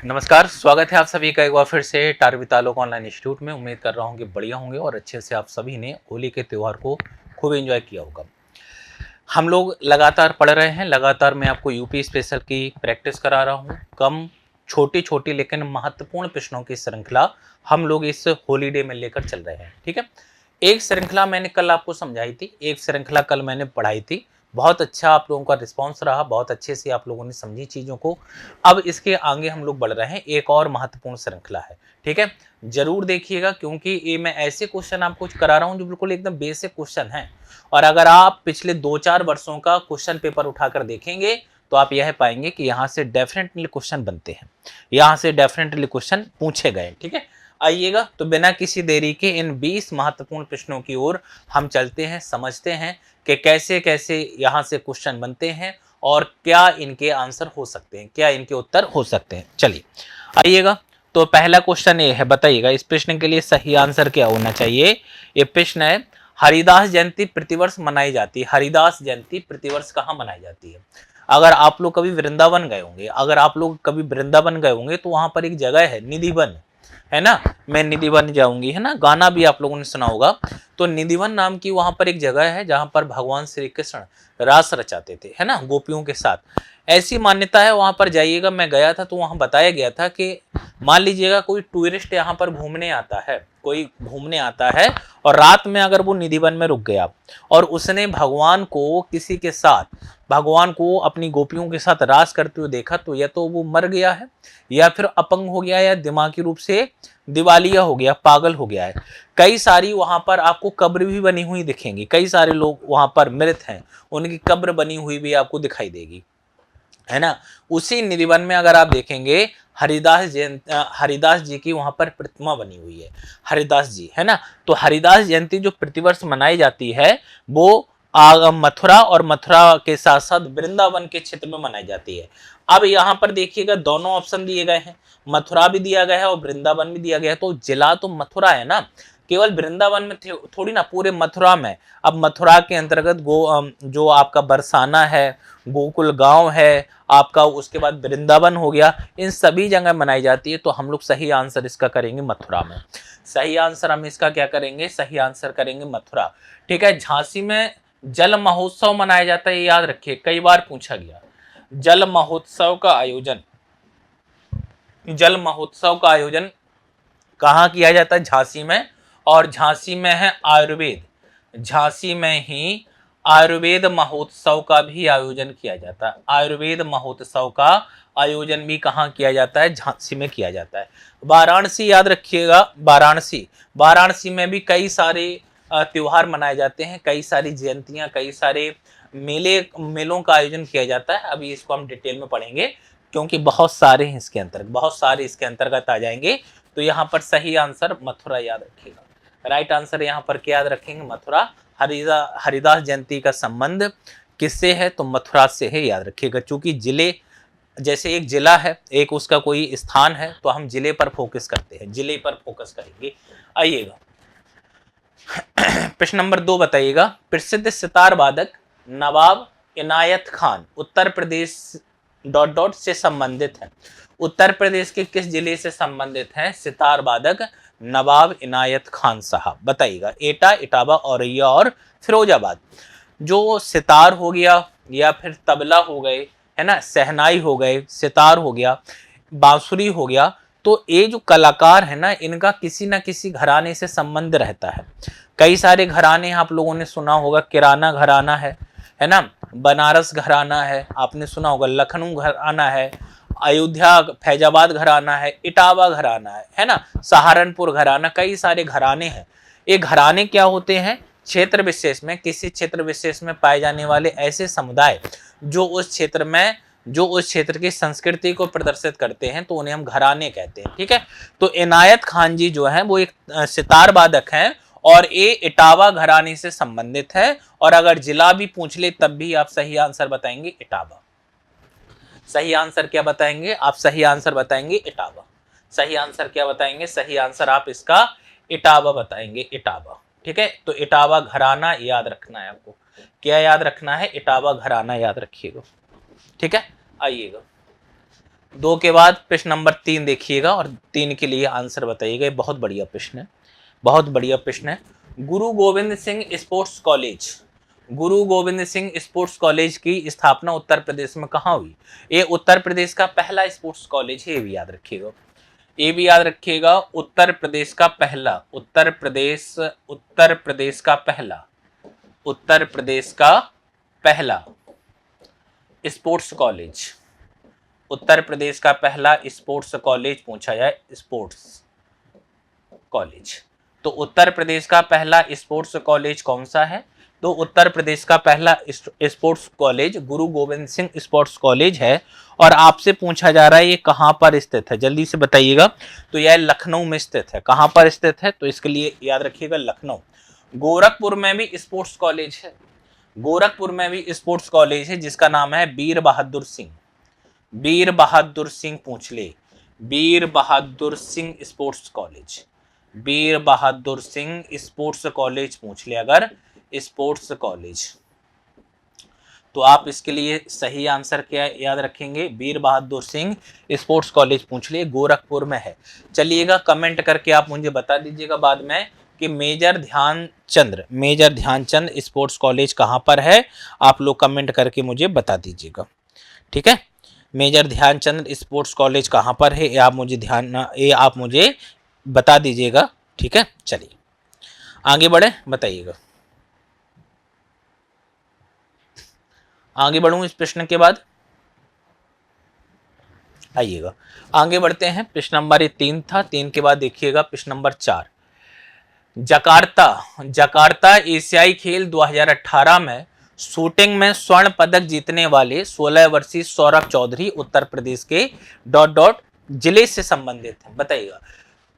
नमस्कार, स्वागत है आप सभी का एक बार फिर से टारवी तालुक ऑनलाइन इंस्टीट्यूट में। उम्मीद कर रहा हूँ कि बढ़िया होंगे और अच्छे से आप सभी ने होली के त्यौहार को खूब एंजॉय किया होगा। हम लोग लगातार पढ़ रहे हैं, लगातार मैं आपको यूपी स्पेशल की प्रैक्टिस करा रहा हूँ। कम छोटी-छोटी लेकिन महत्वपूर्ण प्रश्नों की श्रृंखला हम लोग इस हॉलिडे में लेकर चल रहे हैं, ठीक है? एक श्रृंखला मैंने कल आपको समझाई थी, एक श्रृंखला कल मैंने पढ़ाई थी। बहुत अच्छा आप लोगों का रिस्पॉन्स रहा, बहुत अच्छे से आप लोगों ने समझी चीज़ों को। अब इसके आगे हम लोग बढ़ रहे हैं, एक और महत्वपूर्ण श्रृंखला है, ठीक है? ज़रूर देखिएगा क्योंकि ये मैं ऐसे क्वेश्चन आपको करा रहा हूँ जो बिल्कुल एकदम बेसिक क्वेश्चन हैं। और अगर आप पिछले 2-4 वर्षों का क्वेश्चन पेपर उठाकर देखेंगे, तो आप यह पाएँगे कि यहाँ से डेफ़िनेटली क्वेश्चन बनते हैं। यहाँ से डेफ़िनेटली क्वेश्चन पूछे गए, ठीक है? आइएगा, तो बिना किसी देरी के इन 20 महत्वपूर्ण प्रश्नों की ओर हम चलते हैं, समझते हैं कि कैसे-कैसे यहाँ से क्वेश्चन बनते हैं और क्या इनके आंसर हो सकते हैं, क्या इनके उत्तर हो सकते हैं। चलिए, आइएगा, तो पहला क्वेश्चन ये है, बताइएगा इस प्रश्न के लिए सही आंसर क्या होना चाहिए? ये प्रश्न है, हरिदास जयंती प्रतिवर्ष मनाई जाती है। हरिदास जयंती प्रतिवर्ष कहाँ मनाई जाती है? अगर आप लोग कभी वृंदावन गए होंगे, तो वहाँ पर एक जगह है निधिवन, है ना? मैं निधिवन जाऊंगी, है ना? गाना भी आप लोगों ने सुना होगा। तो निधिवन नाम की वहां पर एक जगह है जहां पर भगवान श्री कृष्ण रास रचाते थे, है ना? गोपियों के साथ। ऐसी मान्यता है, वहां पर जाइएगा। मैं गया था तो वहां बताया गया था कि मान लीजिएगा कोई टूरिस्ट यहाँ पर घूमने आता है, कोई घूमने आता है और रात में अगर वो निधिवन में रुक गया और उसने भगवान को अपनी गोपियों के साथ रास करते हुए देखा, तो या तो वो मर गया है या फिर अपंग हो गया या दिमागी रूप से दिवालिया हो गया, पागल हो गया है। कई सारी वहां पर आपको कब्र भी बनी हुई दिखेंगी, कई सारे लोग वहां पर मृत हैं, उनकी कब्र बनी हुई भी आपको दिखाई देगी, है ना? उसी निधिवन में अगर आप देखेंगे हरिदास जी की वहां पर प्रतिमा बनी हुई है, हरिदास जी, है ना? तो हरिदास जयंती जो प्रतिवर्ष मनाई जाती है वो मथुरा और मथुरा के साथ साथ वृंदावन के क्षेत्र में मनाई जाती है। अब यहाँ पर देखिएगा दोनों ऑप्शन दिए गए हैं, मथुरा भी दिया गया है और वृंदावन भी दिया गया है। तो जिला तो मथुरा है ना, केवल वृंदावन में थोड़ी ना, पूरे मथुरा में। अब मथुरा के अंतर्गत जो आपका बरसाना है, गोकुल गांव है आपका, उसके बाद वृंदावन हो गया, इन सभी जगह मनाई जाती है। तो हम लोग सही आंसर इसका करेंगे मथुरा में। सही आंसर हम इसका क्या करेंगे? सही आंसर करेंगे मथुरा, ठीक है? झांसी में जल महोत्सव मनाया जाता है, याद रखिए, कई बार पूछा गया। जल महोत्सव का आयोजन कहाँ किया जाता है? झांसी में। और झांसी में है आयुर्वेद, झांसी में ही आयुर्वेद महोत्सव का भी आयोजन किया जाता है। आयुर्वेद महोत्सव का आयोजन भी कहाँ किया जाता है? झांसी में किया जाता है। वाराणसी याद रखिएगा, वाराणसी में भी कई सारे त्योहार मनाए जाते हैं, कई सारी जयंतियां, कई सारे मेलों का आयोजन किया जाता है। अभी इसको हम डिटेल में पढ़ेंगे क्योंकि बहुत सारे हैं इसके अंतर्गत, बहुत सारे इसके अंतर्गत आ जाएंगे। तो यहाँ पर सही आंसर मथुरा याद रखिएगा। राइट आंसर यहाँ पर क्या याद रखेंगे? मथुरा। हरिदास जयंती का संबंध किससे है? तो मथुरा से है, याद रखिएगा। चूंकि जिले, जैसे एक जिला है, एक उसका कोई स्थान है, तो हम जिले पर फोकस करते हैं, जिले पर फोकस करेंगे। आइएगा, प्रश्न नंबर 2 बताइएगा। प्रसिद्ध सितार वादक नवाब इनायत खान उत्तर प्रदेश ... से संबंधित है। उत्तर प्रदेश के किस जिले से संबंधित है सितार वादक नवाब इनायत खान साहब? बताइएगा। एटा, इटावा, औरैया और फिरोजाबाद। जो सितार हो गया या फिर तबला हो गए, है ना, सहनाई हो गए, सितार हो गया, बांसुरी हो गया, तो ये जो कलाकार है ना, इनका किसी ना किसी घराने से संबंध रहता है। कई सारे घराने आप लोगों ने सुना होगा, किराना घराना है ना, बनारस घराना है, आपने सुना होगा, लखनऊ घराना है, अयोध्या फैजाबाद घराना है, इटावा घराना है ना, सहारनपुर घराना, कई सारे घराने हैं। ये घराने क्या होते हैं? क्षेत्र विशेष में, किसी क्षेत्र विशेष में पाए जाने वाले ऐसे समुदाय जो उस क्षेत्र की संस्कृति को प्रदर्शित करते हैं, तो उन्हें हम घराने कहते हैं, ठीक है? तो इनायत खान जी जो है वो एक सितार वादक हैं और ये इटावा घराने से संबंधित है। और अगर जिला भी पूछ ले तब भी आप सही आंसर बताएंगे इटावा। सही आंसर क्या बताएंगे आप? सही आंसर बताएंगे इटावा। सही आंसर क्या बताएंगे? सही आंसर आप इसका इटावा बताएंगे, इटावा, ठीक है? तो इटावा घराना याद रखना है आपको। क्या याद रखना है? इटावा घराना याद रखिएगा, ठीक है? आइएगा, 2 के बाद प्रश्न नंबर 3 देखिएगा और 3 के लिए आंसर बताइएगा। बहुत बढ़िया प्रश्न है, बहुत बढ़िया प्रश्न है। गुरु गोविंद सिंह स्पोर्ट्स कॉलेज, गुरु गोविंद सिंह स्पोर्ट्स कॉलेज की स्थापना उत्तर प्रदेश में कहाँ हुई? ये उत्तर प्रदेश का पहला स्पोर्ट्स कॉलेज है, ये भी याद रखिएगा। ये भी याद रखिएगा, उत्तर प्रदेश का पहला, उत्तर प्रदेश का पहला, उत्तर प्रदेश का पहला स्पोर्ट्स कॉलेज, उत्तर प्रदेश का पहला स्पोर्ट्स कॉलेज पूछा जाए, स्पोर्ट्स कॉलेज। तो उत्तर प्रदेश का पहला स्पोर्ट्स कॉलेज कौन सा है? तो उत्तर प्रदेश का पहला स्पोर्ट्स कॉलेज गुरु गोविंद सिंह स्पोर्ट्स कॉलेज है। और आपसे पूछा जा रहा है ये कहां पर स्थित है, जल्दी से बताइएगा। तो यह लखनऊ में स्थित है। कहां पर स्थित है? तो इसके लिए याद रखिएगा लखनऊ। गोरखपुर में भी स्पोर्ट्स कॉलेज है, गोरखपुर में भी स्पोर्ट्स कॉलेज है जिसका नाम है वीर बहादुर सिंह, वीर बहादुर सिंह पूछ ले, वीर बहादुर सिंह स्पोर्ट्स कॉलेज, वीर बहादुर सिंह स्पोर्ट्स कॉलेज पूछ ले अगर स्पोर्ट्स कॉलेज। तो आप इसके लिए सही आंसर क्या याद रखेंगे? वीर बहादुर सिंह स्पोर्ट्स कॉलेज पूछ लिए, गोरखपुर में है। चलिएगा कमेंट करके आप मुझे बता दीजिएगा बाद में कि मेजर ध्यानचंद स्पोर्ट्स कॉलेज कहाँ पर है। आप लोग कमेंट करके मुझे बता दीजिएगा, ठीक है। मेजर ध्यानचंद स्पोर्ट्स कॉलेज कहाँ पर है ये आप मुझे बता दीजिएगा, ठीक है। चलिए आगे बढ़े, बताइएगा। आगे बढ़ूं इस प्रश्न के बाद, आइएगा आगे बढ़ते हैं। प्रश्न नंबर 3 था, 3 के बाद देखिएगा प्रश्न नंबर 4। जकार्ता एशियाई खेल 2018 में शूटिंग में स्वर्ण पदक जीतने वाले 16 वर्षीय सौरभ चौधरी उत्तर प्रदेश के ... जिले से संबंधित है। बताइएगा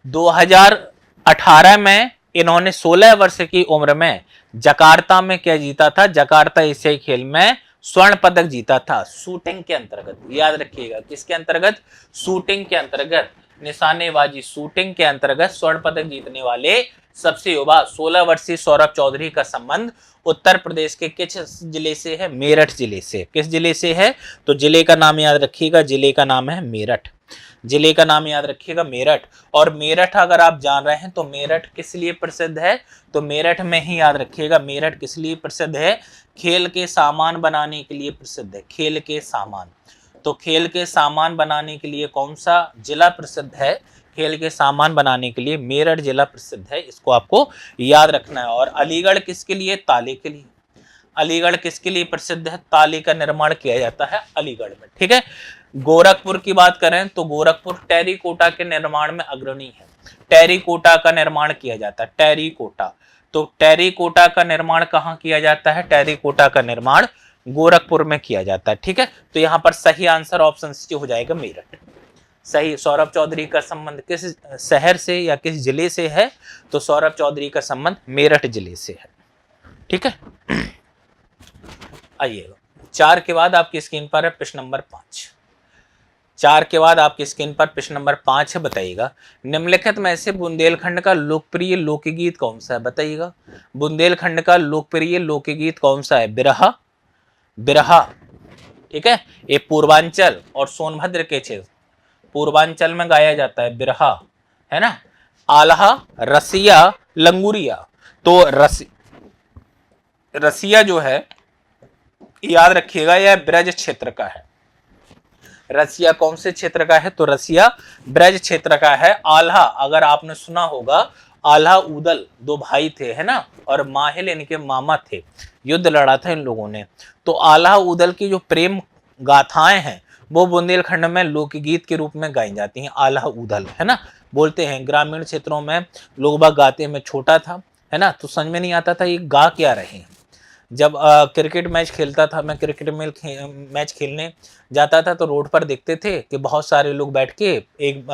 2018 में इन्होंने 16 वर्ष की उम्र में जकार्ता में क्या जीता था? जकार्ता एशियाई खेल में स्वर्ण पदक जीता था शूटिंग के अंतर्गत। याद रखिएगा किसके अंतर्गत? शूटिंग के अंतर्गत, निशानेबाजी शूटिंग के अंतर्गत स्वर्ण पदक जीतने वाले सबसे युवा 16 वर्षीय सौरभ चौधरी का संबंध उत्तर प्रदेश के किस जिले से है? मेरठ जिले से। किस जिले से है? तो जिले का नाम याद रखिएगा, जिले का नाम है मेरठ, जिले का नाम याद रखिएगा मेरठ। और मेरठ अगर आप जान रहे हैं तो मेरठ किस लिए प्रसिद्ध है? तो मेरठ में ही याद रखिएगा मेरठ किस लिए प्रसिद्ध है? खेल के सामान बनाने के लिए प्रसिद्ध है, खेल के सामान। तो खेल के सामान बनाने के लिए कौन सा जिला प्रसिद्ध है? खेल के सामान बनाने के लिए मेरठ जिला प्रसिद्ध है, इसको आपको याद रखना है। और अलीगढ़ किसके लिए? ताले के लिए। अलीगढ़ किसके लिए प्रसिद्ध है? ताले का निर्माण किया जाता है अलीगढ़ में, ठीक है। गोरखपुर की बात करें तो गोरखपुर टेरिकोटा के निर्माण में अग्रणी है, टेरिकोटा का निर्माण किया जाता है, टेरिकोटा। तो टेरिकोटा का निर्माण कहाँ किया जाता है? टेरिकोटा का निर्माण गोरखपुर में किया जाता है, ठीक है। तो यहाँ पर सही आंसर ऑप्शन सी हो जाएगा मेरठ। सही। सौरभ चौधरी का संबंध किस शहर से या किस जिले से है? तो सौरभ चौधरी का संबंध मेरठ जिले से है, ठीक है। आइएगा 4 के बाद आपकी स्क्रीन पर है प्रश्न नंबर 5। 4 के बाद आपकी स्क्रीन पर प्रश्न नंबर 5 है। बताइएगा निम्नलिखित में से बुंदेलखंड का लोकप्रिय लोकगीत कौन सा है? बताइएगा बुंदेलखंड का लोकप्रिय लोकगीत कौन सा है? बिरहा, बिरहा, ठीक है। ये पूर्वांचल और सोनभद्र के क्षेत्र, पूर्वांचल में गाया जाता है बिरहा, है ना। आल्हा, रसिया, लंगुरिया। तो रसिया जो है याद रखिएगा यह ब्रज क्षेत्र का है। रसिया कौन से क्षेत्र का है? तो रसिया ब्रज क्षेत्र का है। आल्हा अगर आपने सुना होगा, आल्हा उदल 2 भाई थे, है ना, और माहिल इनके मामा थे, युद्ध लड़ा था इन लोगों ने। तो आल्हा उदल की जो प्रेम गाथाएं हैं वो बुंदेलखंड में लोकगीत के रूप में गाई जाती हैं। आल्हा उदल, है ना, बोलते हैं ग्रामीण क्षेत्रों में लोग बाग गाते हैं। मैं छोटा था, है ना, तो समझ में नहीं आता था ये गा क्या रहे हैं। जब क्रिकेट मैच खेलता था, मैं क्रिकेट मैच खेलने जाता था तो रोड पर देखते थे कि बहुत सारे लोग बैठ के एक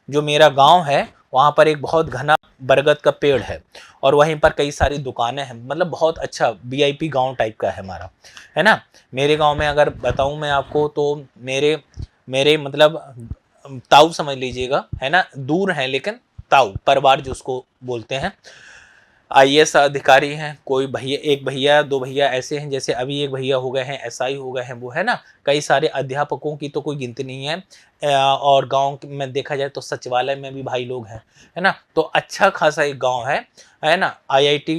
जो मेरा गांव है वहाँ पर एक बहुत घना बरगद का पेड़ है और वहीं पर कई सारी दुकानें हैं। मतलब बहुत अच्छा वीआईपी गांव टाइप का है हमारा, है ना। मेरे गांव में अगर बताऊं मैं आपको तो मेरे मतलब ताऊ समझ लीजिएगा, है ना, दूर है लेकिन ताऊ परिवार जिसको बोलते हैं, आईएएस अधिकारी हैं, कोई भैया, एक भैया दो भैया ऐसे हैं, जैसे अभी एक भैया हो गए हैं एसआई हो गए हैं, वो है ना, कई सारे अध्यापकों की तो कोई गिनती नहीं है। और गांव में देखा जाए तो सचिवालय में भी भाई लोग हैं, है ना, तो अच्छा खासा एक गांव है ना। आईआईटी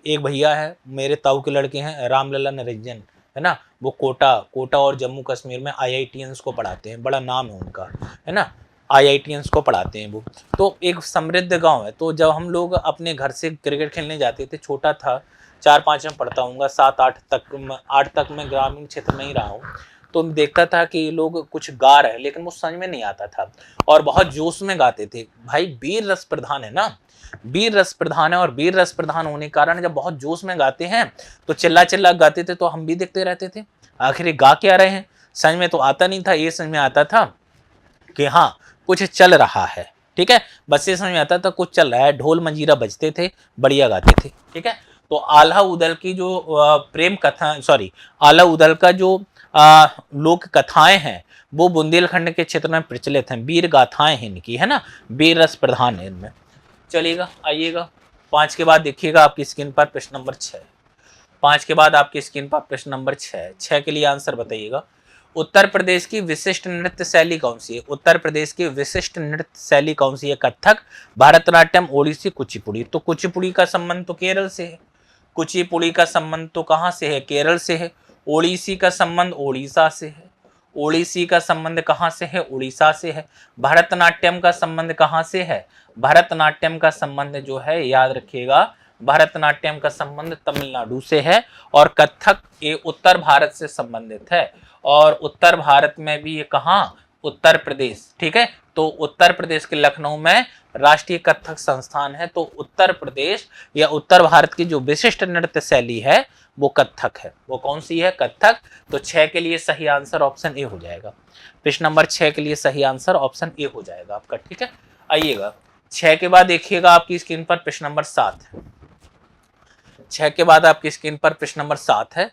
एक भैया है, मेरे ताऊ के लड़के हैं, रामलला निरंजन, है ना, वो कोटा कोटा और जम्मू कश्मीर में आईआईटीएंस को पढ़ाते हैं, बड़ा नाम है उनका, है ना, आईआईटीएंस को पढ़ाते हैं वो। तो एक समृद्ध गांव है। तो जब हम लोग अपने घर से क्रिकेट खेलने जाते थे, छोटा था, 4-5 में पढ़ता हूँ, 7-8 तक, 8 तक मैं ग्रामीण क्षेत्र में ही रहा हूँ। तो देखता था कि ये लोग कुछ गा रहे हैं, लेकिन वो समझ में नहीं आता था और बहुत जोश में गाते थे। भाई वीर रस प्रधान है ना, वीर रस प्रधान है, और वीर रस प्रधान होने के कारण जब बहुत जोश में गाते हैं तो चिल्ला चिल्ला गाते थे, तो हम भी देखते रहते थे आखिर ये गा क्या रहे हैं। समझ में तो आता नहीं था, ये समझ में आता था कि हाँ कुछ चल रहा है, ठीक है, बस ये समझ में आता था कुछ चल रहा है, ढोल मंजीरा बजते थे, बढ़िया गाते थे, ठीक है। तो आल्हा उदल की जो प्रेम कथा, सॉरी, आल्हा उदल का जो लोक कथाएं हैं वो बुंदेलखंड के क्षेत्र में प्रचलित हैं, वीर गाथाएं हैं इनकी, है ना, वीर रस प्रधान है इनमें। चलिएगा, आइएगा 5 के बाद देखिएगा आपकी स्क्रीन पर प्रश्न नंबर 6। 5 के बाद आपकी स्क्रीन पर प्रश्न नंबर 6 के लिए आंसर बताइएगा। उत्तर प्रदेश की विशिष्ट नृत्य शैली कौन सी है? उत्तर प्रदेश की विशिष्ट नृत्य शैली कौन सी है? कथक, भरतनाट्यम, ओडिसी, कुचिपुड़ी। तो कुचिपुड़ी का संबंध तो केरल से है, कुचिपुड़ी का संबंध तो कहाँ से है? केरल से है। ओडिसी का संबंध ओडिशा से है, ओडिसी का संबंध कहाँ से है? उड़ीसा से है। भरतनाट्यम का संबंध कहाँ से है? भरतनाट्यम का संबंध जो है, याद रखिएगा, भरतनाट्यम का संबंध तमिलनाडु से है। और कथक ये उत्तर भारत से संबंधित है, और उत्तर भारत में भी ये कहाँ? उत्तर प्रदेश, ठीक है। तो उत्तर प्रदेश के लखनऊ में राष्ट्रीय कथक संस्थान है। तो उत्तर प्रदेश या उत्तर भारत की जो विशिष्ट नृत्य शैली है वो कथक है। वो कौन सी है? कथक। तो 6 के लिए सही आंसर ऑप्शन ए हो जाएगा। प्रश्न नंबर 6 के लिए सही आंसर ऑप्शन ए हो जाएगा आपका, ठीक है। आइएगा 6 के बाद देखिएगा आपकी स्क्रीन पर प्रश्न नंबर 7 है। 6 के बाद आपकी स्क्रीन पर प्रश्न नंबर 7 है।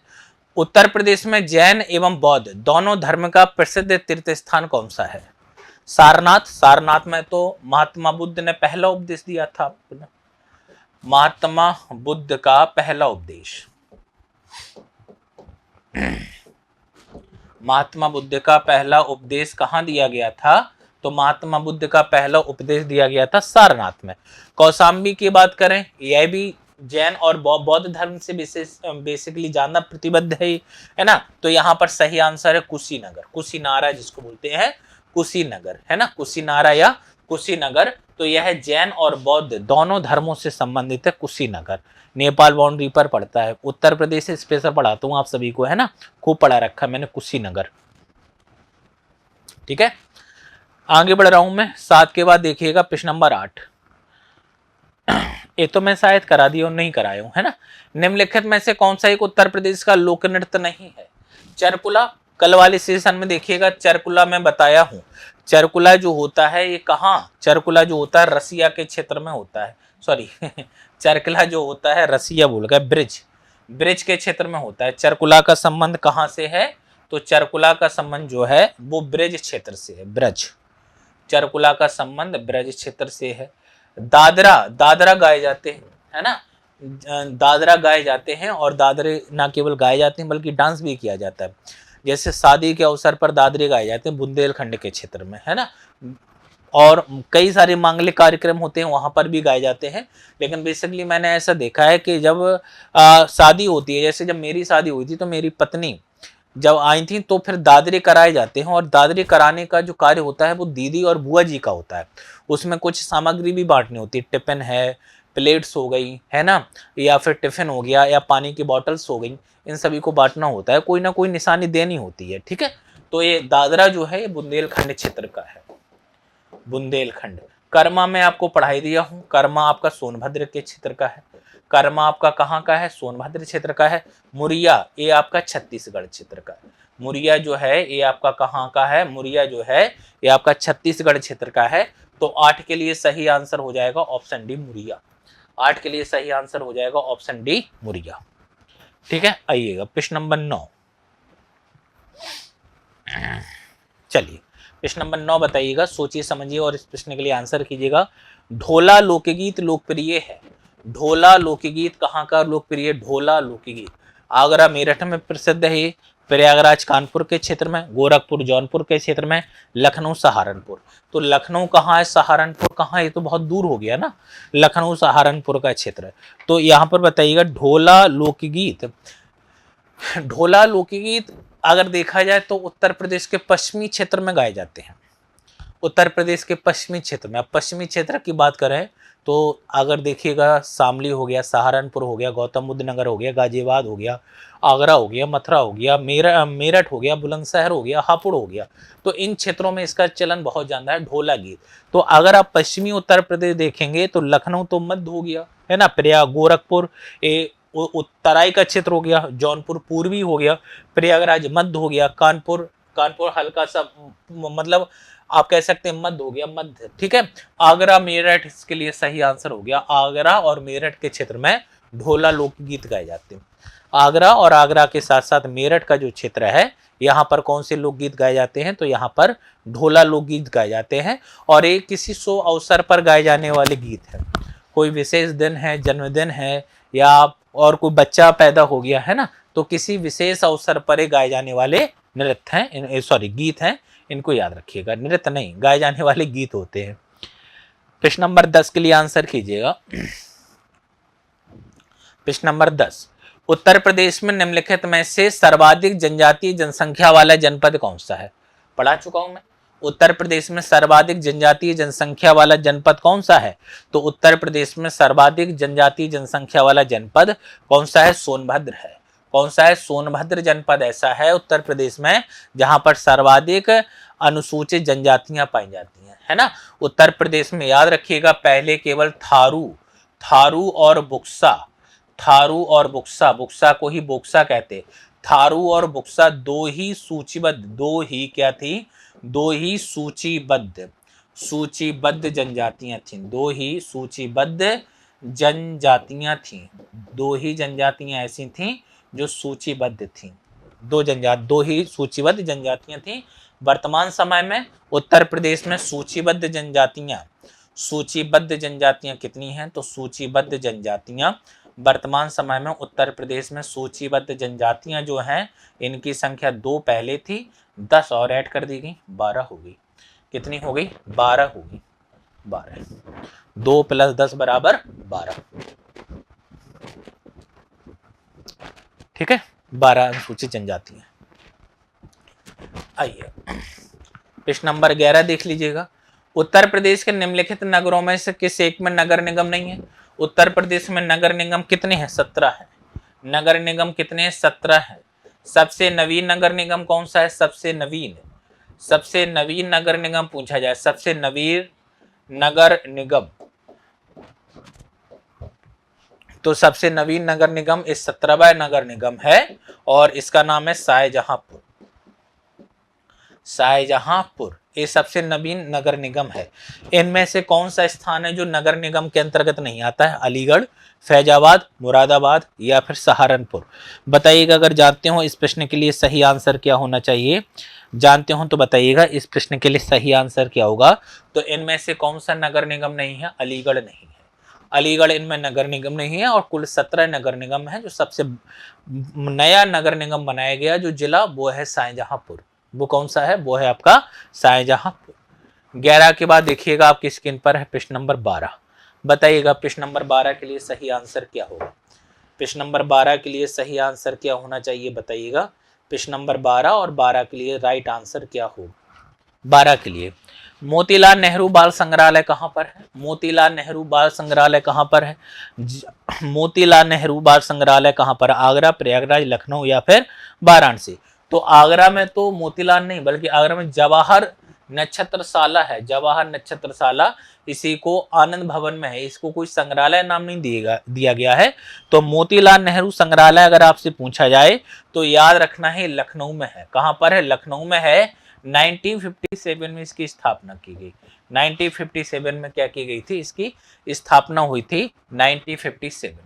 उत्तर प्रदेश में जैन एवं बौद्ध दोनों धर्म का प्रसिद्ध तीर्थ स्थान कौन सा है? सारनाथ। सारनाथ में तो महात्मा बुद्ध ने पहला उपदेश दिया था, महात्मा बुद्ध का पहला उपदेश, महात्मा बुद्ध का पहला उपदेश कहाँ दिया गया था? तो महात्मा बुद्ध का पहला उपदेश दिया गया था सारनाथ में। कौशाम्बी की बात करें, यह भी जैन और बौद्ध धर्म से बेसिकली ज्यादा प्रतिबद्ध है ना। तो यहाँ पर सही आंसर है कुशीनगर, कुशीनारा जिसको बोलते हैं कुशीनगर, है ना, कुशीनारा या कुशीनगर। तो यह जैन और बौद्ध दोनों धर्मों से संबंधित है कुशीनगर। नेपाल बाउंड्री पर पड़ता है। उत्तर प्रदेश से स्पेशल पढ़ाता हूँ आप सभी को, है ना, खूब पढ़ा रखा मैंने कुशीनगर, ठीक है। आगे बढ़ रहा हूं मैं। 7 के बाद देखिएगा प्रश्न नंबर 8। ये तो मैं शायद करा दिया और नहीं कराया हूं, है ना। निम्नलिखित में से कौन सा एक उत्तर प्रदेश का लोक नृत्य नहीं है? चरकुला। कल वाले सेशन में देखिएगा चरकुला मैं बताया हूं। चरकुला जो होता है ये कहाँ? चरकुला जो होता है रसिया के क्षेत्र में होता है, सॉरी चरकुला जो होता है रसिया बोल गया, ब्रिज, ब्रिज के क्षेत्र में होता है। चरकुला का संबंध कहाँ से है? तो चरकुला का संबंध जो है वो ब्रज क्षेत्र से है, ब्रज। चरकुला का संबंध ब्रज क्षेत्र से है। दादरा, दादरा गाए जाते हैं, है ना, दादरा गाए जाते हैं, और दादरे ना केवल गाए जाते हैं बल्कि डांस भी किया जाता है। जैसे शादी के अवसर पर दादरे गाए जाते हैं बुंदेलखंड के क्षेत्र में, है ना, और कई सारे मांगलिक कार्यक्रम होते हैं वहां पर भी गाए जाते हैं। लेकिन बेसिकली मैंने ऐसा देखा है कि जब शादी होती है, जैसे जब मेरी शादी हुई थी तो मेरी पत्नी जब आई थी तो फिर दादरे कराए जाते हैं, और दादरे कराने का जो कार्य होता है वो दीदी और बुआ जी का होता है। उसमें कुछ सामग्री भी बांटनी होती है, टिफिन है, प्लेट्स हो गई, है ना, या फिर टिफिन हो गया, या पानी की बॉटल्स हो गई, इन सभी को बांटना होता है, कोई ना कोई निशानी देनी होती है, ठीक है। तो ये दादरा जो है ये बुंदेलखंड क्षेत्र का है, बुंदेलखंड। कर्मा में आपको पढ़ाई दिया हूं, कर्मा आपका सोनभद्र के क्षेत्र का है। कर्मा आपका कहाँ का है? सोनभद्र क्षेत्र का है। मुरिया ये आपका छत्तीसगढ़ क्षेत्र का है। मुरिया जो है ये आपका कहाँ का है? मुरिया जो है ये आपका छत्तीसगढ़ क्षेत्र का है। तो 8 के लिए सही आंसर हो जाएगा ऑप्शन डी, मुरिया। 8 के लिए सही आंसर हो जाएगा ऑप्शन डी, मुरिया, ठीक है। आइएगा प्रश्न नंबर 9। चलिए प्रश्न नंबर 9 बताइएगा, सोचिए समझिए और इस प्रश्न के लिए आंसर कीजिएगा। ढोला लोकगीत लोकप्रिय है, ढोला लोकगीत कहाँ का लोकप्रिय? ढोला लोकगीत आगरा मेरठ में प्रसिद्ध है, प्रयागराज कानपुर के क्षेत्र में, गोरखपुर जौनपुर के क्षेत्र में, लखनऊ सहारनपुर। तो लखनऊ कहाँ है, सहारनपुर कहाँ है? ये तो बहुत दूर हो गया ना, लखनऊ सहारनपुर का क्षेत्र है। तो यहाँ पर बताइएगा ढोला लोकगीत। ढोला लोकगीत अगर देखा जाए तो उत्तर प्रदेश के पश्चिमी क्षेत्र में गाए जाते हैं, उत्तर प्रदेश के पश्चिमी क्षेत्र में। अब पश्चिमी क्षेत्र की बात करें तो अगर देखिएगा शामली हो गया, सहारनपुर हो गया, गौतम बुद्ध नगर हो गया, गाजियाबाद हो गया, आगरा हो गया, मथुरा हो गया, मेरठ हो गया, बुलंदशहर हो गया, हापुड़ हो गया। तो इन क्षेत्रों में इसका चलन बहुत ज़्यादा है ढोला गीत। तो अगर आप पश्चिमी उत्तर प्रदेश देखेंगे तो लखनऊ तो मध्य हो गया है ना, प्रयाग गोरखपुर तराई का क्षेत्र हो गया, जौनपुर पूर्वी हो गया, प्रयागराज मध्य हो गया, कानपुर हल्का सा मतलब आप कह सकते हैं मध्य हो गया, मध्य। ठीक है, आगरा मेरठ इसके लिए सही आंसर हो गया। आगरा और मेरठ के क्षेत्र में ढोला लोकगीत गाए जाते हैं। आगरा और आगरा के साथ साथ मेरठ का जो क्षेत्र है यहाँ पर कौन से लोकगीत गाए जाते हैं? तो यहाँ पर ढोला लोकगीत गाए जाते हैं। और एक किसी शुभ अवसर पर गाए जाने वाले गीत है, कोई विशेष दिन है, जन्मदिन है, या और कोई बच्चा पैदा हो गया है ना, तो किसी विशेष अवसर पर गाए जाने वाले नृत्य हैं, सॉरी गीत हैं, इनको याद रखिएगा। नृत्य नहीं, गाए जाने वाले गीत होते हैं। प्रश्न नंबर 10 के लिए आंसर कीजिएगा। प्रश्न नंबर 10, उत्तर प्रदेश में निम्नलिखित में से सर्वाधिक जनजातीय जनसंख्या वाला जनपद कौन सा है? पढ़ा चुका हूं मैं। उत्तर प्रदेश में सर्वाधिक जनजातीय जनसंख्या वाला जनपद कौन सा है? तो उत्तर प्रदेश में सर्वाधिक जनजातीय जनसंख्या वाला जनपद कौन सा है? सोनभद्र है। कौन सा है? सोनभद्र जनपद ऐसा है उत्तर प्रदेश में जहां पर सर्वाधिक अनुसूचित जनजातियां पाई जाती हैं, है ना। उत्तर प्रदेश में याद रखिएगा पहले केवल थारू और बुक्सा को ही बोक्सा कहते। थारू और बुक्सा दो ही सूचीबद्ध जनजातियां थीं। दो ही जनजातियां ऐसी थीं जो सूचीबद्ध थीं। दो ही सूचीबद्ध जनजातियां थीं। वर्तमान समय में उत्तर प्रदेश में सूचीबद्ध जनजातियां कितनी हैं? तो सूचीबद्ध जनजातियां वर्तमान समय में उत्तर प्रदेश में सूचीबद्ध जनजातियां जो हैं इनकी संख्या 2 पहले थी, 10 और ऐड कर दी गई, 12 हो गई। कितनी हो गई? 12 हो गई। 12, 2 + 10 = 12। ठीक है, 12 अनुसूचित जनजातियां। आइए प्रश्न नंबर 11 देख लीजिएगा। उत्तर प्रदेश के निम्नलिखित नगरों में से किस एक में नगर निगम नहीं है? उत्तर प्रदेश में नगर निगम कितने हैं? 17 है। नगर निगम कितने हैं? 17 है। सबसे नवीन नगर निगम कौन सा है? सबसे नवीन नगर निगम पूछा जाए, सबसे नवीन नगर निगम, तो सबसे नवीन नगर निगम इस 17वां नगर निगम है और इसका नाम है शाहजहांपुर। ये सबसे नवीन नगर निगम है। इनमें से कौन सा स्थान है जो नगर निगम के अंतर्गत नहीं आता है? अलीगढ़, फैजाबाद, मुरादाबाद या फिर सहारनपुर। बताइएगा अगर जानते हो इस प्रश्न के लिए सही आंसर क्या होना चाहिए। जानते हो तो बताइएगा इस प्रश्न के लिए सही आंसर क्या होगा। तो इनमें से कौन सा नगर निगम नहीं है? अलीगढ़ नहीं है। अलीगढ़ इनमें नगर निगम नहीं है। और कुल 17 नगर निगम है। जो सबसे नया नगर निगम बनाया गया जो जिला वो है शाहजहांपुर। वो कौन सा है? वो है आपका शाहजहांपुर। 11 के बाद देखिएगा आपकी स्क्रीन पर है प्रश्न नंबर 12। बताइएगा प्रश्न नंबर 12 के लिए सही आंसर क्या होगा। प्रश्न नंबर 12 के लिए सही आंसर क्या होना चाहिए बताइएगा। प्रश्न नंबर 12 और 12 के लिए राइट आंसर क्या होगा। 12 के लिए मोतीलाल नेहरू बाल संग्रहालय कहाँ पर है? मोतीलाल नेहरू बाल संग्रहालय कहाँ पर है? मोतीलाल नेहरू बाल संग्रहालय कहाँ पर? आगरा, प्रयागराज, लखनऊ या फिर वाराणसी। तो आगरा में तो मोतीलाल नहीं बल्कि आगरा में जवाहर नक्षत्रशाला है। जवाहर नक्षत्रशाला, इसी को आनंद भवन में है। इसको कोई संग्रहालय नाम नहीं दिया गया है। तो मोतीलाल नेहरू संग्रहालय अगर आपसे पूछा जाए तो याद रखना है लखनऊ में है। कहाँ पर है? लखनऊ में है। 1957 में इसकी स्थापना की गई। 1957 में क्या की गई थी? इसकी स्थापना हुई थी 1957।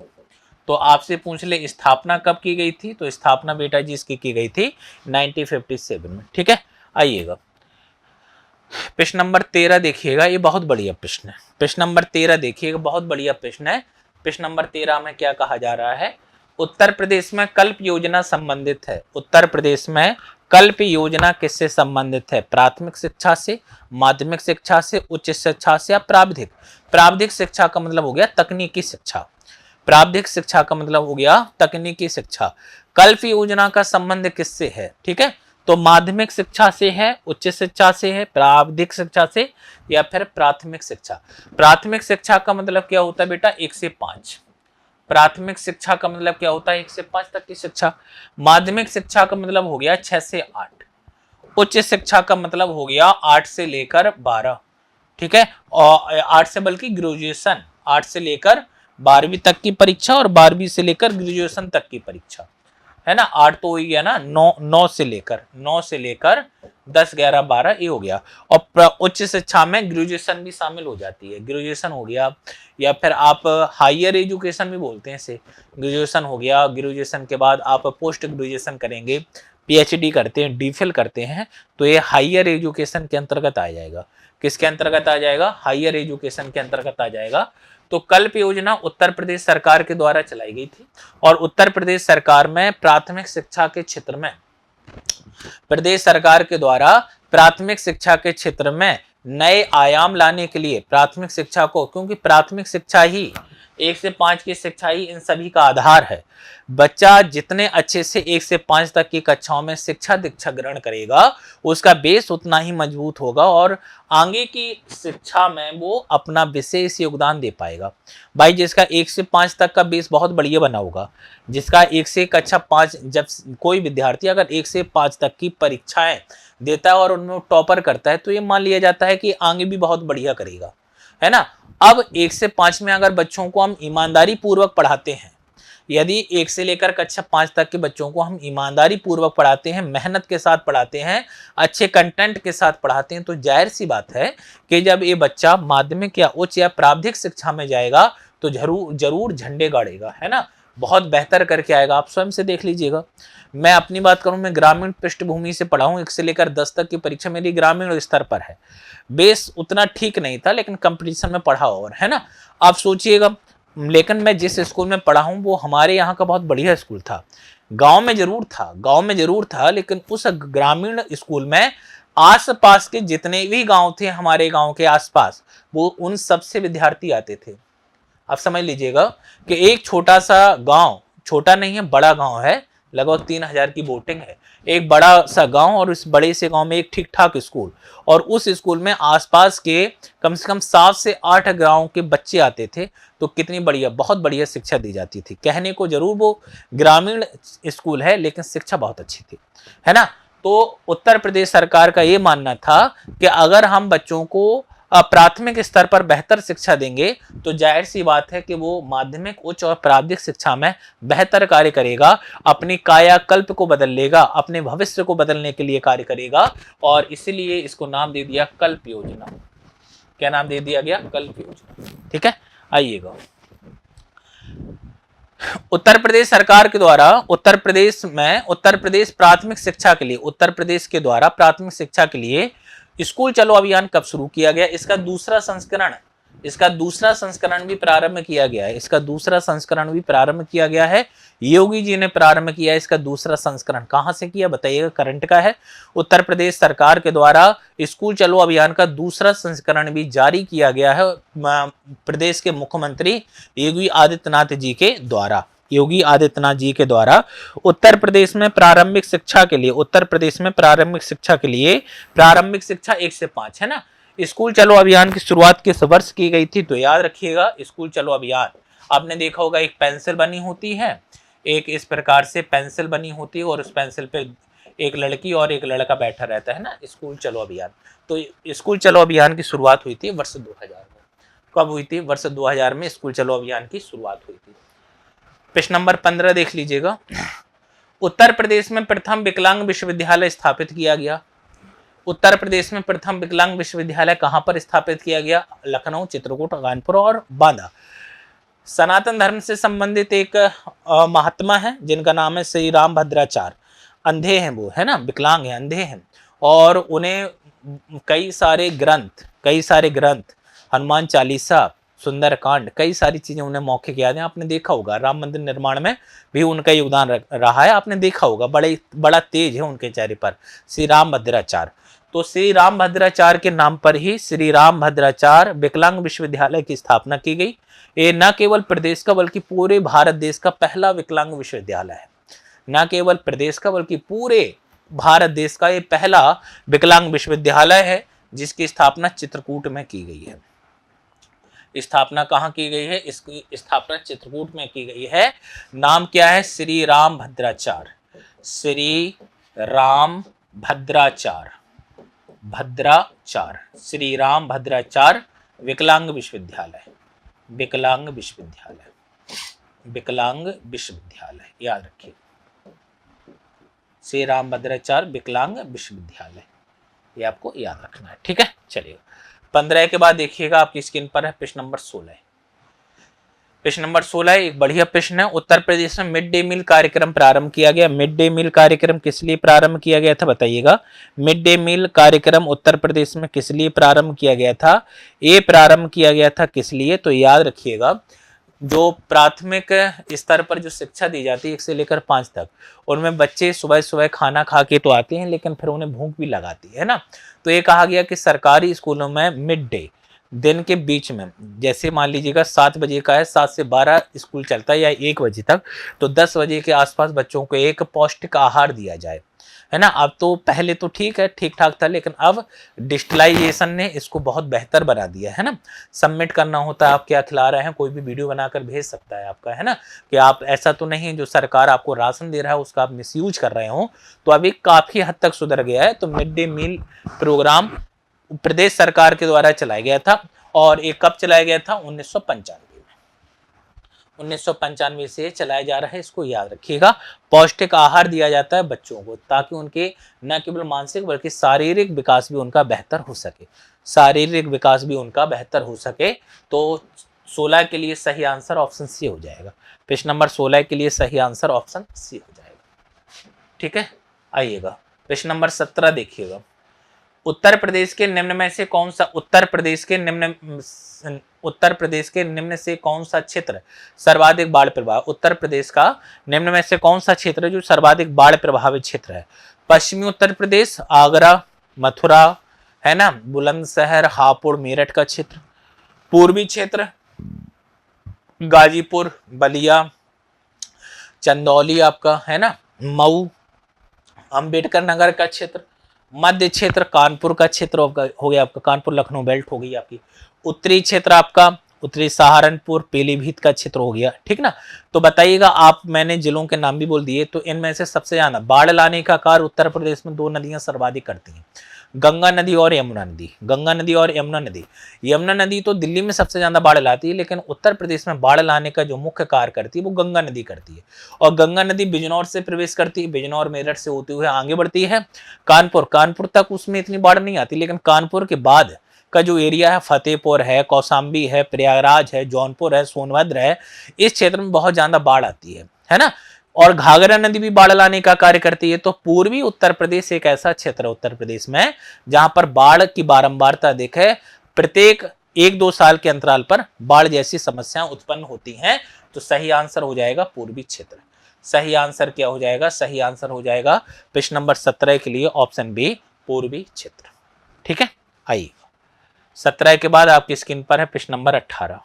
तो आपसे पूछ ले स्थापना कब की गई थी? तो स्थापना बेटा जी इसकी की गई थी 1957 में। ठीक है, आइएगा प्रश्न नंबर 13 देखिएगा। ये बहुत बढ़िया प्रश्न है। प्रश्न नंबर 13 देखिएगा, बहुत बढ़िया प्रश्न है। प्रश्न नंबर 13 में क्या कहा जा रहा है, उत्तर प्रदेश में कल्प योजना संबंधित है। उत्तर प्रदेश में कल्प योजना किससे संबंधित है? प्राथमिक शिक्षा से, माध्यमिक शिक्षा से, उच्च शिक्षा से या प्राविधिक? प्राविधिक शिक्षा का मतलब हो गया तकनीकी शिक्षा। प्राविधिक शिक्षा का मतलब हो गया तकनीकी शिक्षा। कल्प योजना का संबंध किससे है? ठीक है, तो माध्यमिक शिक्षा से है, उच्च शिक्षा से है, प्राविधिक शिक्षा से या फिर प्राथमिक शिक्षा। प्राथमिक शिक्षा का मतलब क्या होता है बेटा? 1 से 5। प्राथमिक शिक्षा का मतलब क्या होता है? 1 से 5 तक की शिक्षा। माध्यमिक शिक्षा का मतलब हो गया 6 से 8। उच्च शिक्षा का मतलब हो गया 8 से लेकर 12। ठीक है, और 8 से बल्कि ग्रेजुएशन, 8 से लेकर 12वीं तक की परीक्षा और 12वीं से लेकर ग्रेजुएशन तक की परीक्षा, है ना। 8 तो हुई है ना, 9 से लेकर 10, 11, 12 ये हो गया। और उच्च शिक्षा में ग्रेजुएशन भी शामिल हो जाती है। ग्रेजुएशन हो गया या फिर आप हायर एजुकेशन भी बोलते हैं इसे। ग्रेजुएशन हो गया, ग्रेजुएशन के बाद आप पोस्ट ग्रेजुएशन करेंगे, पीएचडी करते हैं, डीफिल करते हैं, तो ये हायर एजुकेशन के अंतर्गत आ जाएगा। किसके अंतर्गत आ जाएगा? हायर एजुकेशन के अंतर्गत आ जाएगा। तो कल्प योजना उत्तर प्रदेश सरकार के द्वारा चलाई गई थी और उत्तर प्रदेश सरकार में प्राथमिक शिक्षा के क्षेत्र में, प्रदेश सरकार के द्वारा प्राथमिक शिक्षा के क्षेत्र में नए आयाम लाने के लिए प्राथमिक शिक्षा को, क्योंकि प्राथमिक शिक्षा ही 1 से 5 की शिक्षा ही इन सभी का आधार है। बच्चा जितने अच्छे से 1 से 5 तक की कक्षाओं में शिक्षा दीक्षा ग्रहण करेगा, उसका बेस उतना ही मजबूत होगा और आगे की शिक्षा में वो अपना विशेष योगदान दे पाएगा। भाई जिसका 1 से 5 तक का बेस बहुत बढ़िया बना होगा, जिसका 1 से कक्षा 5, जब कोई विद्यार्थी अगर 1 से 5 तक की परीक्षाएं देता है और उनमें टॉपर करता है, तो ये मान लिया जाता है कि आगे भी बहुत बढ़िया करेगा, है ना। अब 1 से 5 में अगर बच्चों को हम ईमानदारी पूर्वक पढ़ाते हैं, यदि 1 से लेकर कक्षा 5 तक के बच्चों को हम ईमानदारी पूर्वक पढ़ाते हैं, मेहनत के साथ पढ़ाते हैं, अच्छे कंटेंट के साथ पढ़ाते हैं, तो जाहिर सी बात है कि जब ये बच्चा माध्यमिक या उच्च या प्राविधिक शिक्षा में जाएगा तो जरूर झंडे गाड़ेगा, है ना, बहुत बेहतर करके आएगा। आप स्वयं से देख लीजिएगा। मैं अपनी बात करूं, मैं ग्रामीण पृष्ठभूमि से पढ़ा हूं। 1 से लेकर 10 तक की परीक्षा मेरी ग्रामीण स्तर पर है। बेस उतना ठीक नहीं था लेकिन कंपटीशन में पढ़ा और, है ना। आप सोचिएगा, लेकिन मैं जिस स्कूल में पढ़ा हूं वो हमारे यहाँ का बहुत बढ़िया स्कूल था। गांव में जरूर था लेकिन उस ग्रामीण स्कूल में आसपास के जितने भी गांव थे, हमारे गांव के आसपास, वो उन सबसे विद्यार्थी आते थे। आप समझ लीजिएगा कि एक छोटा सा गांव, छोटा नहीं है, बड़ा गांव है, लगभग 3000 की वोटिंग है, एक बड़ा सा गांव और उस बड़े से गांव में एक ठीक ठाक स्कूल, और उस स्कूल में आसपास के कम से कम 7 से 8 गांव के बच्चे आते थे। तो कितनी बढ़िया, बहुत बढ़िया शिक्षा दी जाती थी। कहने को जरूर वो ग्रामीण स्कूल है लेकिन शिक्षा बहुत अच्छी थी, है ना। तो उत्तर प्रदेश सरकार का ये मानना था कि अगर हम बच्चों को प्राथमिक स्तर पर बेहतर शिक्षा देंगे तो जाहिर सी बात है कि वो माध्यमिक, उच्च और प्राविधिक शिक्षा में बेहतर कार्य करेगा, अपनी कायाकल्प को बदल लेगा, अपने भविष्य को बदलने के लिए कार्य करेगा, और इसीलिए इसको नाम दे दिया कल्प योजना। क्या नाम दे दिया गया? कल्प योजना। ठीक है, आइएगा। उत्तर प्रदेश सरकार के द्वारा उत्तर प्रदेश प्राथमिक शिक्षा के लिए, उत्तर प्रदेश के द्वारा प्राथमिक शिक्षा के लिए स्कूल चलो अभियान कब शुरू किया गया? इसका दूसरा संस्करण भी प्रारंभ किया गया है। इसका दूसरा संस्करण भी प्रारंभ किया गया है, योगी जी ने प्रारंभ किया है। इसका दूसरा संस्करण कहां से किया बताइएगा? करंट का है। उत्तर प्रदेश सरकार के द्वारा स्कूल चलो अभियान का दूसरा संस्करण भी जारी किया गया है प्रदेश के मुख्यमंत्री योगी आदित्यनाथ जी के द्वारा। उत्तर प्रदेश में प्रारंभिक शिक्षा के लिए, प्रारंभिक शिक्षा 1 से 5, है ना। स्कूल चलो अभियान की शुरुआत किस वर्ष की गई थी? तो याद रखिएगा, स्कूल चलो अभियान आपने देखा होगा, एक पेंसिल बनी होती है, एक इस प्रकार से पेंसिल बनी होती है और उस पेंसिल पे एक लड़की और एक लड़का बैठा रहता है ना, स्कूल चलो अभियान। तो स्कूल चलो अभियान की शुरुआत हुई थी वर्ष 2000 में। कब हुई थी? वर्ष 2000 में स्कूल चलो अभियान की शुरुआत हुई थी। प्रश्न नंबर 15 देख लीजिएगा। उत्तर प्रदेश में प्रथम विकलांग विश्वविद्यालय स्थापित किया गया। उत्तर प्रदेश में प्रथम विकलांग विश्वविद्यालय कहां पर स्थापित किया गया? लखनऊ, चित्रकूट, कानपुर और बांदा। सनातन धर्म से संबंधित एक महात्मा है जिनका नाम है श्री राम भद्राचार्य। अंधे हैं वो, है ना, विकलांग हैं, अंधे हैं, और उन्हें कई सारे ग्रंथ, हनुमान चालीसा, सुंदरकांड, कई सारी चीजें उन्हें मौखिक याद है। आपने देखा होगा राम मंदिर निर्माण में भी उनका योगदान रहा है, आपने देखा होगा, बड़ा तेज है उनके चेहरे पर, श्री राम भद्राचार्य। तो श्री राम भद्राचार्य के नाम पर ही श्री राम भद्राचार्य विकलांग विश्वविद्यालय की स्थापना की गई। ये न केवल प्रदेश का बल्कि पूरे भारत देश का पहला विकलांग विश्वविद्यालय है। न केवल प्रदेश का बल्कि पूरे भारत देश का ये पहला विकलांग विश्वविद्यालय है जिसकी स्थापना चित्रकूट में की गई है। स्थापना कहाँ की गई है? इसकी स्थापना चित्रकूट में की गई है। नाम क्या है? श्री राम भद्राचार्य, श्री राम भद्राचार्य, श्री राम भद्राचार्य विकलांग विश्वविद्यालय, विकलांग विश्वविद्यालय, विकलांग विश्वविद्यालय, याद रखिए, श्री राम भद्राचार्य विकलांग विश्वविद्यालय, ये आपको याद रखना है। ठीक है, चलिए 15 के बाद देखिएगा आपकी स्क्रीन पर है प्रश्न नंबर 16। प्रश्न नंबर 16 एक बढ़िया प्रश्न है। उत्तर प्रदेश में मिड डे मील कार्यक्रम प्रारंभ किया गया। मिड डे मील कार्यक्रम किस लिए प्रारंभ किया गया था बताइएगा। मिड डे मील कार्यक्रम उत्तर प्रदेश में किस लिए प्रारंभ किया गया था? ये प्रारंभ किया गया था किस लिए? तो याद रखिएगा, जो प्राथमिक स्तर पर जो शिक्षा दी जाती है 1 से लेकर 5 तक, उनमें बच्चे सुबह सुबह खाना खा के तो आते हैं लेकिन फिर उन्हें भूख भी लगाती है ना। तो ये कहा गया कि सरकारी स्कूलों में मिड डे, दिन के बीच में, जैसे मान लीजिएगा 7 बजे का है, 7 से 12 स्कूल चलता है या 1 बजे तक, तो 10 बजे के आसपास बच्चों को एक पौष्टिक आहार दिया जाए, है ना। अब तो पहले तो ठीक है, ठीक ठाक था, लेकिन अब डिजिटलाइजेशन ने इसको बहुत बेहतर बना दिया है ना। सबमिट करना होता है आप क्या खिला रहे हैं, कोई भी वीडियो बनाकर भेज सकता है आपका, है ना, कि आप ऐसा तो नहीं जो सरकार आपको राशन दे रहा है उसका आप मिसयूज कर रहे हो। तो अभी काफी हद तक सुधर गया है। तो मिड डे मील प्रोग्राम प्रदेश सरकार के द्वारा चलाया गया था, और ये कब चलाया गया था? 1995 में, 1995 से चलाया जा रहा है, इसको याद रखिएगा। पौष्टिक आहार दिया जाता है बच्चों को ताकि उनके न केवल मानसिक बल्कि शारीरिक विकास भी उनका बेहतर हो सके, शारीरिक विकास भी उनका बेहतर हो सके। तो 16 के लिए सही आंसर ऑप्शन सी हो जाएगा। प्रश्न नंबर 16 के लिए सही आंसर ऑप्शन सी हो जाएगा। ठीक है, आइएगा प्रश्न नंबर 17 देखिएगा। उत्तर प्रदेश के निम्न में से कौन सा उत्तर प्रदेश के निम्न से कौन सा क्षेत्र सर्वाधिक बाढ़ प्रभावित? उत्तर प्रदेश का निम्न में से कौन सा क्षेत्र है जो सर्वाधिक बाढ़ प्रभावित क्षेत्र है? पश्चिमी उत्तर प्रदेश, आगरा, मथुरा, है ना, बुलंदशहर, हापुड़, मेरठ का क्षेत्र, पूर्वी क्षेत्र गाजीपुर, बलिया, चंदौली आपका, है ना, मऊ, अंबेडकर नगर का क्षेत्र, मध्य क्षेत्र कानपुर का क्षेत्र हो गया आपका, कानपुर लखनऊ बेल्ट हो गई आपकी, उत्तरी क्षेत्र आपका उत्तरी सहारनपुर पीलीभीत का क्षेत्र हो गया। ठीक ना। तो बताइएगा आप, मैंने जिलों के नाम भी बोल दिए, तो इनमें से सबसे ज्यादा बाढ़ लाने का कार्य उत्तर प्रदेश में 2 नदियां सर्वाधिक करती हैं, गंगा नदी और यमुना नदी। गंगा नदी और यमुना नदी, यमुना नदी तो दिल्ली में सबसे ज्यादा बाढ़ लाती है, लेकिन उत्तर प्रदेश में बाढ़ लाने का जो मुख्य कार्य करती है वो गंगा नदी करती है। और गंगा नदी बिजनौर से प्रवेश करती है, बिजनौर मेरठ से होते हुए आगे बढ़ती है कानपुर तक, उसमें इतनी बाढ़ नहीं आती, लेकिन कानपुर के बाद का जो एरिया है, फतेहपुर है, कौशाम्बी है, प्रयागराज है, जौनपुर है, सोनभद्र है, इस क्षेत्र में बहुत ज्यादा बाढ़ आती है ना। और घाघरा नदी भी बाढ़ लाने का कार्य करती है। तो पूर्वी उत्तर प्रदेश एक ऐसा क्षेत्र है उत्तर प्रदेश में जहां पर बाढ़ की बारंबारता देखे, प्रत्येक 1-2 साल के अंतराल पर बाढ़ जैसी समस्याएं उत्पन्न होती हैं। तो सही आंसर हो जाएगा पूर्वी क्षेत्र। सही आंसर क्या हो जाएगा? सही आंसर हो जाएगा प्रश्न नंबर 17 के लिए ऑप्शन बी, पूर्वी क्षेत्र। ठीक है, आइए 17 के बाद आपकी स्क्रीन पर है प्रश्न नंबर 18।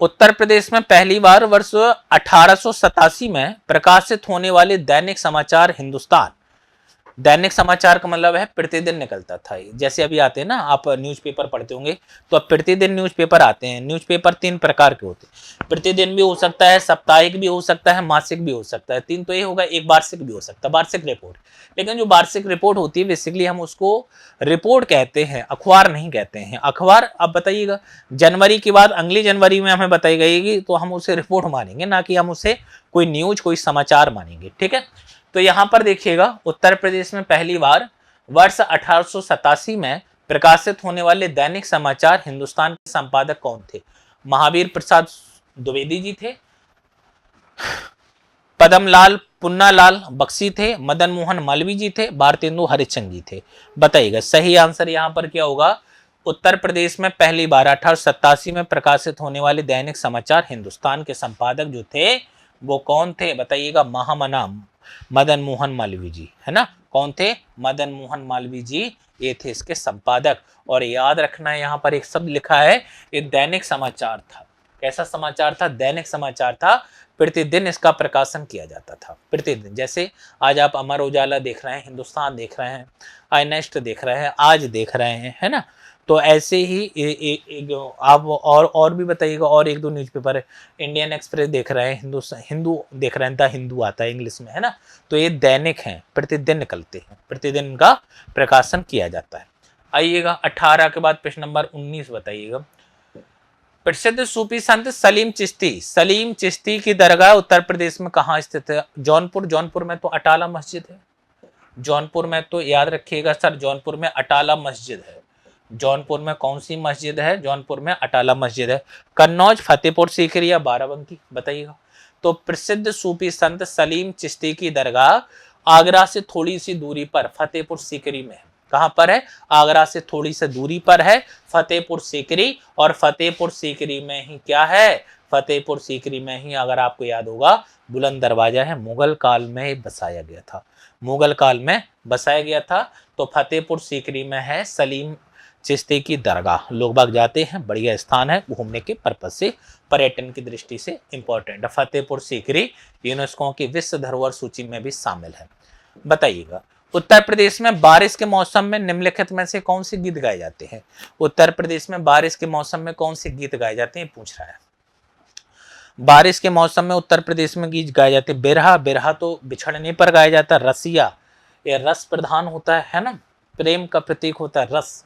उत्तर प्रदेश में पहली बार वर्ष 1887 में प्रकाशित होने वाले दैनिक समाचार हिंदुस्तान, दैनिक समाचार का मतलब है प्रतिदिन निकलता था। जैसे अभी आते हैं ना, आप न्यूज़पेपर पढ़ते होंगे, तो अब प्रतिदिन न्यूज़पेपर आते हैं। न्यूज़पेपर 3 प्रकार के होते हैं, प्रतिदिन भी हो सकता है, साप्ताहिक भी हो सकता है, मासिक भी हो सकता है। 3 तो ये होगा, एक वार्षिक भी हो सकता है, वार्षिक रिपोर्ट। लेकिन जो वार्षिक रिपोर्ट होती है बेसिकली हम उसको रिपोर्ट कहते हैं, अखबार नहीं कहते हैं। अखबार अब बताइएगा, जनवरी के बाद अगली जनवरी में हमें बताई गई तो हम उसे रिपोर्ट मानेंगे, ना कि हम उसे कोई न्यूज, कोई समाचार मानेंगे। ठीक है, तो यहां पर देखिएगा उत्तर प्रदेश में पहली बार वर्ष 1887 में प्रकाशित होने वाले दैनिक समाचार हिंदुस्तान के संपादक कौन थे? महावीर प्रसाद द्विवेदी जी थे, पद्मलाल पुन्नालाल बख्शी थे, मदन मोहन मालवीय जी थे, भारतेंदु हरिश्चंद्र जी थे। बताइएगा सही आंसर यहां पर क्या होगा? उत्तर प्रदेश में पहली बार 1887 में प्रकाशित होने वाले दैनिक समाचार हिंदुस्तान के संपादक जो थे वो कौन थे बताइएगा? महामना मदन मोहन मालवीय जी, है ना। कौन थे? मदन मोहन मालवीय जी, ये थे इसके संपादक। और याद रखना है यहाँ पर एक शब्द लिखा है, ये दैनिक समाचार था। कैसा समाचार था? दैनिक समाचार था। प्रतिदिन इसका प्रकाशन किया जाता था, प्रतिदिन। जैसे आज आप अमर उजाला देख रहे हैं, हिंदुस्तान देख रहे हैं, आई नेक्स्ट देख रहे हैं, आज देख रहे हैं, है ना। तो ऐसे ही आप और भी बताइएगा, और एक दो न्यूज़पेपर है, इंडियन एक्सप्रेस देख रहे हैं, हिंदू देख रहे हैं, द हिंदू आता है इंग्लिश में, है ना। तो ये दैनिक हैं, प्रतिदिन निकलते हैं, प्रतिदिन का प्रकाशन किया जाता है। आइएगा 18 के बाद प्रश्न नंबर 19 बताइएगा। प्रसिद्ध सूफी संत सलीम चिश्ती की दरगाह उत्तर प्रदेश में कहाँ स्थित है? जौनपुर में तो अटाला मस्जिद है। जौनपुर में तो याद रखिएगा सर, जौनपुर में अटाला मस्जिद है। जौनपुर में कौन सी मस्जिद है? जौनपुर में अटाला मस्जिद है। कन्नौज, फतेहपुर सीकरी या बाराबंकी बताइएगा। तो प्रसिद्ध सूफी संत सलीम चिश्ती की दरगाह आगरा से थोड़ी सी दूरी पर फतेहपुर सीकरी में है। कहां पर है? आगरा से थोड़ी सी दूरी पर है फतेहपुर सीकरी। और फतेहपुर सीकरी में ही क्या है? फतेहपुर सीकरी में ही, अगर आपको याद होगा, बुलंद दरवाजा है। मुगल काल में बसाया गया था, मुगल काल में बसाया गया था। तो फतेहपुर सीकरी में है सलीम चिश्ती की दरगाह। लोग बाग जाते हैं, बढ़िया स्थान है घूमने के पर्पज से, पर्यटन की दृष्टि से इंपॉर्टेंट है। फतेहपुर सीकरी यूनेस्को की विश्व धरोहर सूची में भी शामिल है। बताइएगा, उत्तर प्रदेश में बारिश के मौसम में निम्नलिखित में से कौन से गीत गाए जाते हैं? उत्तर प्रदेश में बारिश के मौसम में कौन से गीत गाए जाते हैं पूछ रहा है। बारिश के मौसम में उत्तर प्रदेश में गीत गाए जाते हैं। बिरहा तो बिछड़ने पर गाया जाता है। रसिया, ये रस प्रधान होता है ना, प्रेम का प्रतीक होता है रस।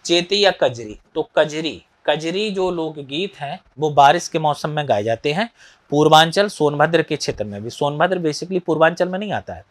चेती या कजरी, तो कजरी जो लोकगीत हैं वो बारिश के मौसम में गाए जाते हैं। पूर्वांचल, सोनभद्र के क्षेत्र में भी, सोनभद्र बेसिकली पूर्वांचल में नहीं आता है,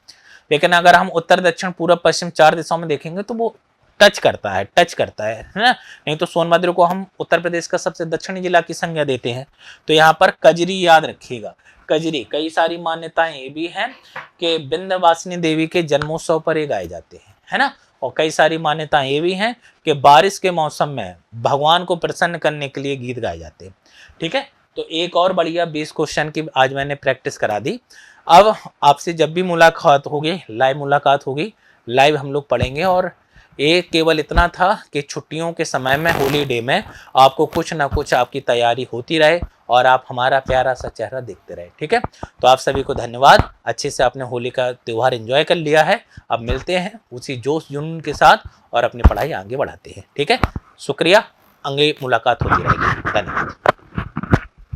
लेकिन अगर हम उत्तर, दक्षिण, पूर्व, पश्चिम 4 दिशाओं में देखेंगे तो वो टच करता है ना। नहीं तो सोनभद्र को हम उत्तर प्रदेश का सबसे दक्षिणी जिला की संज्ञा देते हैं। तो यहाँ पर कजरी याद रखिएगा। कजरी, कई सारी मान्यताएं ये भी हैं कि विंध्यवासिनी देवी के जन्मोत्सव पर ये गाए जाते हैं, है ना। और कई सारी मान्यताएं ये भी हैं कि बारिश के मौसम में भगवान को प्रसन्न करने के लिए गीत गाए जाते हैं। ठीक है, तो एक और बढ़िया 20 क्वेश्चन की आज मैंने प्रैक्टिस करा दी। अब आपसे जब भी मुलाकात होगी, लाइव मुलाकात होगी, लाइव हम लोग पढ़ेंगे। और ये केवल इतना था कि छुट्टियों के समय में, हॉलीडे में, आपको कुछ ना कुछ आपकी तैयारी होती रहे और आप हमारा प्यारा सा चेहरा देखते रहे। ठीक है, तो आप सभी को धन्यवाद। अच्छे से आपने होली का त्यौहार एंजॉय कर लिया है। अब मिलते हैं उसी जोश जुनून के साथ और अपनी पढ़ाई आगे बढ़ाते हैं। ठीक है, शुक्रिया, आगे मुलाकात होती रहेगी। धन्यवाद।